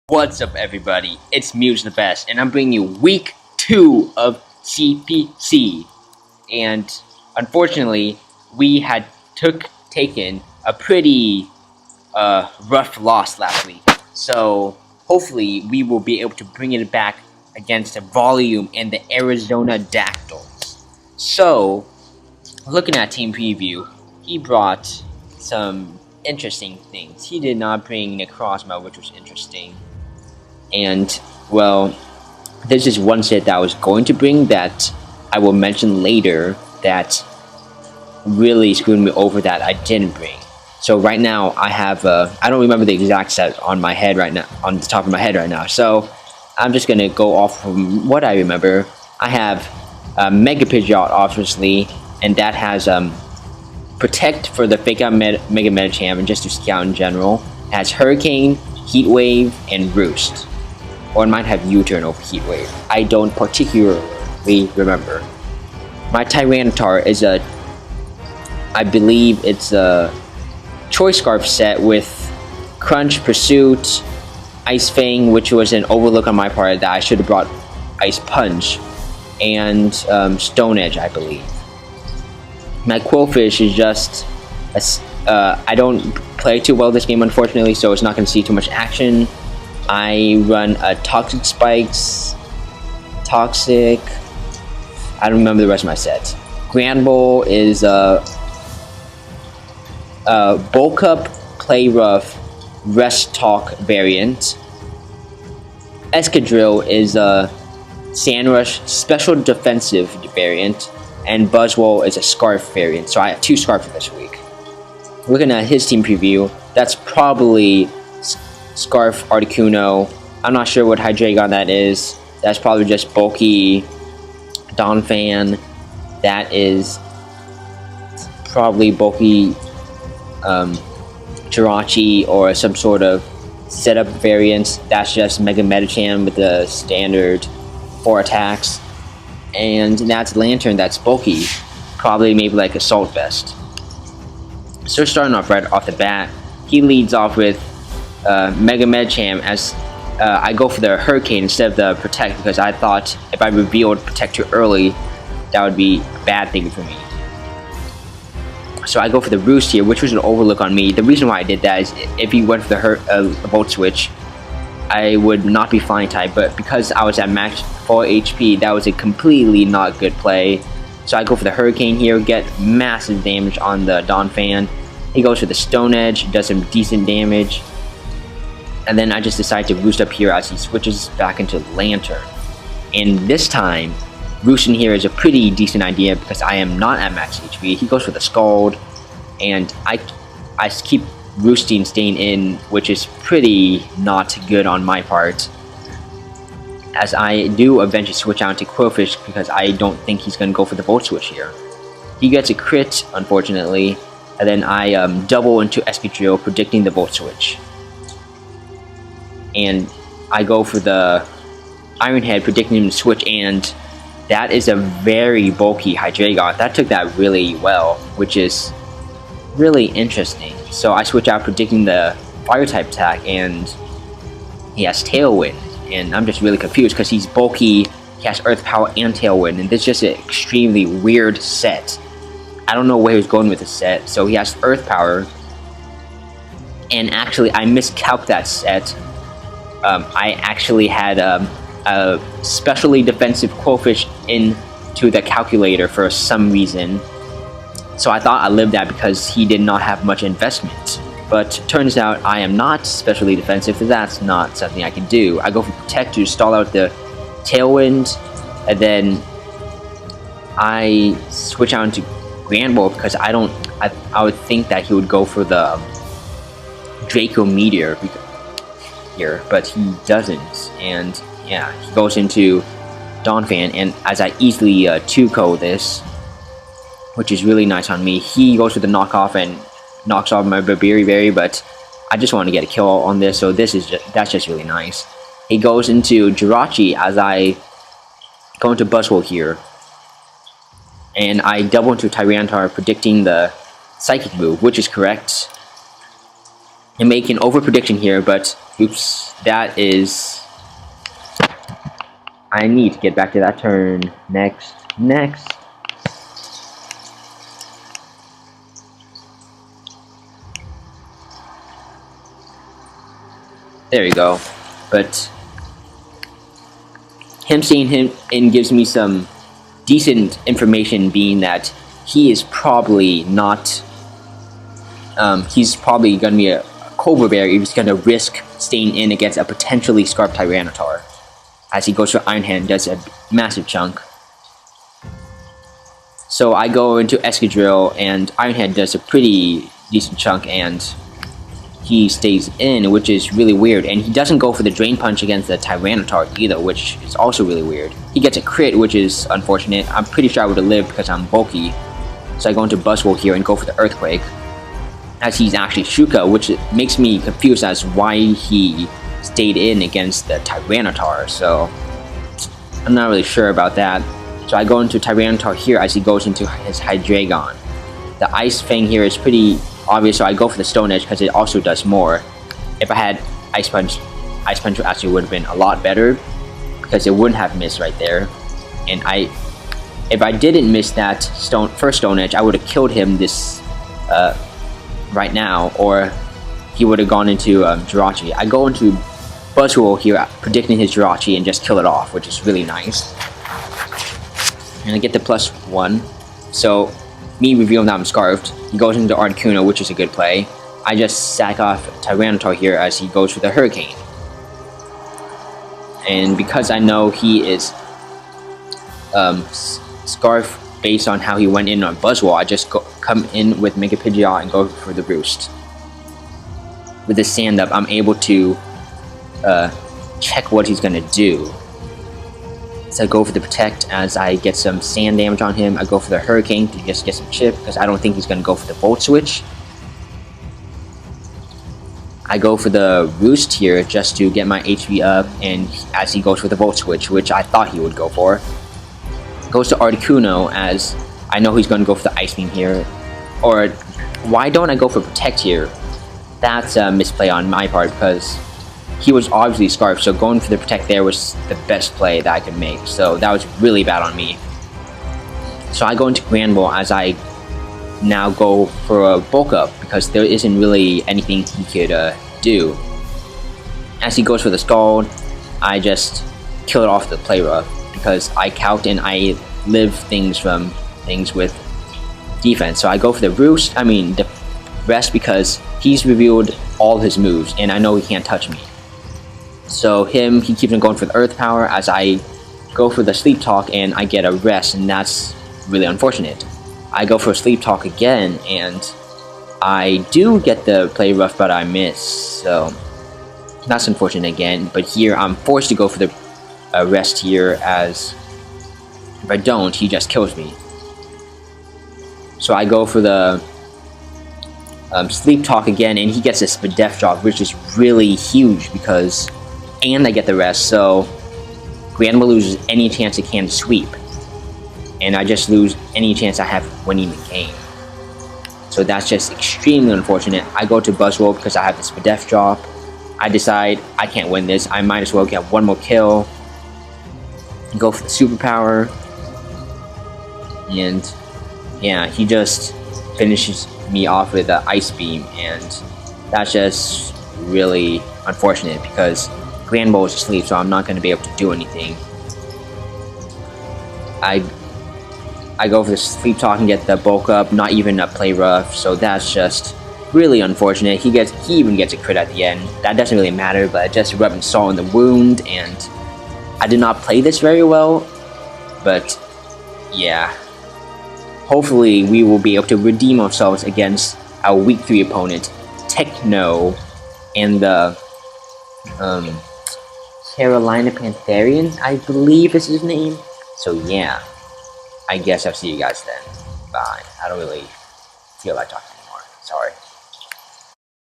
What's up, everybody? It's Mewsthebest, and I'm bringing you week 2 of CPC. And unfortunately, we had taken a pretty rough loss last week. So hopefully, we will be able to bring it back against the Volume and the Arizona Dactyls. So, looking at team preview, he brought some interesting things. He did not bring Necrozma, which was interesting. And, well, there's just one set that I was going to bring that I will mention later that really screwed me over that I didn't bring. So right now I have I don't remember the exact set on my head right now, on the top of my head right now. So I'm just gonna go off from what I remember. I have Mega Pidgeot, obviously, and that has Protect for the Fake Out Mega Medicham and just to scout in general. It has Hurricane, Heat Wave, and Roost. Or it might have U-turn over Heat Wave. I don't particularly remember. My Tyranitar is I believe it's a Choice Scarf set with Crunch, Pursuit, Ice Fang, which was an overlook on my part that I should have brought Ice Punch, and Stone Edge, I believe. My Quillfish is just I don't play too well this game, unfortunately, so it's not going to see too much action. I run a Toxic Spikes, Toxic, I don't remember the rest of my sets. Granbull is Bulk Up, Play Rough, Rest Talk variant. Escadrille is a Sandrush Special Defensive variant, and Buzzwole is a Scarf variant, so I have 2 Scarf this week. Looking at his team preview, that's probably Scarf Articuno. I'm not sure what Hydreigon that is. That's probably just bulky Donphan. That is probably bulky Jirachi or some sort of setup variant. That's just Mega Medicham with the standard 4 attacks. And that's Lantern, that's bulky. Probably maybe like Assault Vest. So starting off right off the bat, he leads off with Mega Medicham as I go for the Hurricane instead of the Protect, because I thought if I revealed Protect too early, that would be a bad thing for me. So I go for the Roost here, which was an overlook on me. The reason why I did that is if he went for the Volt Switch, I would not be Flying type, but because I was at max 4 HP, that was a completely not good play. So I go for the Hurricane here, get massive damage on the Donphan. He goes for the Stone Edge, does some decent damage. And then I just decide to Roost up here as he switches back into Lantern. And this time, Roosting here is a pretty decent idea because I am not at max HP. He goes for the Scald, and I keep Roosting staying in, which is pretty not good on my part, as I do eventually switch out to Quillfish because I don't think he's going to go for the Volt Switch here. He gets a crit, unfortunately, and then I double into Escadrille, predicting the Volt Switch. And I go for the Iron Head, predicting him to switch, and that is a very bulky Hydreigon. That took that really well, which is really interesting. So I switch out, predicting the Fire-type attack, and he has Tailwind. And I'm just really confused because he's bulky, he has Earth Power and Tailwind, and this is just an extremely weird set. I don't know where he was going with the set. So he has Earth Power, and actually I miscalculated that set. I actually had a specially defensive Quillfish into the calculator for some reason. So I thought I lived that because he did not have much investment. But turns out I am not specially defensive, so that's not something I can do. I go for Protect to stall out the Tailwind, and then I switch out into Granbull because I would think that he would go for the Draco Meteor here, but he doesn't. And yeah, he goes into Donphan, and as I easily 2-KO this, which is really nice on me, he goes for the knockoff and knocks off my Berry, but I just want to get a kill on this, so that's just really nice. He goes into Jirachi as I go into Buzzwole here, and I double into Tyranitar, predicting the Psychic move, which is correct. I'm making over prediction here, but oops, that is. I need to get back to that turn. Next. There you go. But him seeing him and gives me some decent information, being that he is probably not. He's probably going to be a Cobra Bear. He's going to risk staying in against a potentially Scarf Tyranitar. As he goes for Iron Hand, does a massive chunk. So I go into Escadrille, and Iron Hand does a pretty decent chunk, and he stays in, which is really weird. And he doesn't go for the Drain Punch against the Tyranitar either, which is also really weird. He gets a crit, which is unfortunate. I'm pretty sure I would have lived because I'm bulky. So I go into Buzzwole here and go for the Earthquake, as he's actually Shuka, which makes me confused as why he stayed in against the Tyranitar, so I'm not really sure about that. So I go into Tyranitar here as he goes into his Hydreigon. The Ice Fang here is pretty obvious, so I go for the Stone Edge because it also does more. If I had Ice Punch actually would have been a lot better because it wouldn't have missed right there. And if I didn't miss that first Stone Edge, I would have killed him this right now, or he would have gone into Jirachi. I go into Buzzwole here, predicting his Jirachi, and just kill it off, which is really nice. And I get the +1. So, me revealing that I'm Scarfed, he goes into Articuno, which is a good play. I just sack off Tyranitar here as he goes for the Hurricane. And because I know he is Scarf based on how he went in on Buzzwole, I just come in with Mega Pidgeot and go for the Roost. With the Sand Up, I'm able to check what he's gonna do. So I go for the Protect as I get some sand damage on him. I go for the Hurricane to just get some chip because I don't think he's gonna go for the Volt Switch. I go for the Roost here just to get my HP up, and as he goes for the Volt Switch, which I thought he would go for. Goes to Articuno as I know he's gonna go for the Ice Beam here. Or why don't I go for Protect here? That's a misplay on my part because he was obviously Scarf, so going for the Protect there was the best play that I could make. So that was really bad on me. So I go into Granbull as I now go for a Bulk Up because there isn't really anything he could do. As he goes for the Scald, I just kill it off the Play Rough because I calc and I live things from things with defense. So I go for the the Rest because he's revealed all his moves and I know he can't touch me. So he keeps on going for the Earth Power as I go for the Sleep Talk and I get a Rest, and that's really unfortunate. I go for a Sleep Talk again and I do get the Play Rough, but I miss, so that's unfortunate again. But here I'm forced to go for the Rest here, as if I don't, he just kills me. So I go for the Sleep Talk again, and he gets a Spadef drop, which is really huge because, and I get the Rest, so Granbull loses any chance it can to sweep, and I just lose any chance I have of winning the game. So that's just extremely unfortunate. I go to Buzzwole because I have the Spadef drop. I decide I can't win this. I might as well get one more kill. Go for the Superpower. And yeah, he just finishes me off with the Ice Beam, and that's just really unfortunate because Granbull is asleep, so I'm not going to be able to do anything. I go for the Sleep Talk and get the Bulk Up, not even a Play Rough, so that's just really unfortunate. He even gets a crit at the end. That doesn't really matter, but just rubbing salt in the wound, and I did not play this very well, but yeah. Hopefully we will be able to redeem ourselves against our Week 3 opponent, Techno, and the Carolina Pantherian, I believe is his name. So yeah, I guess I'll see you guys then. Bye. I don't really feel like talking anymore. Sorry.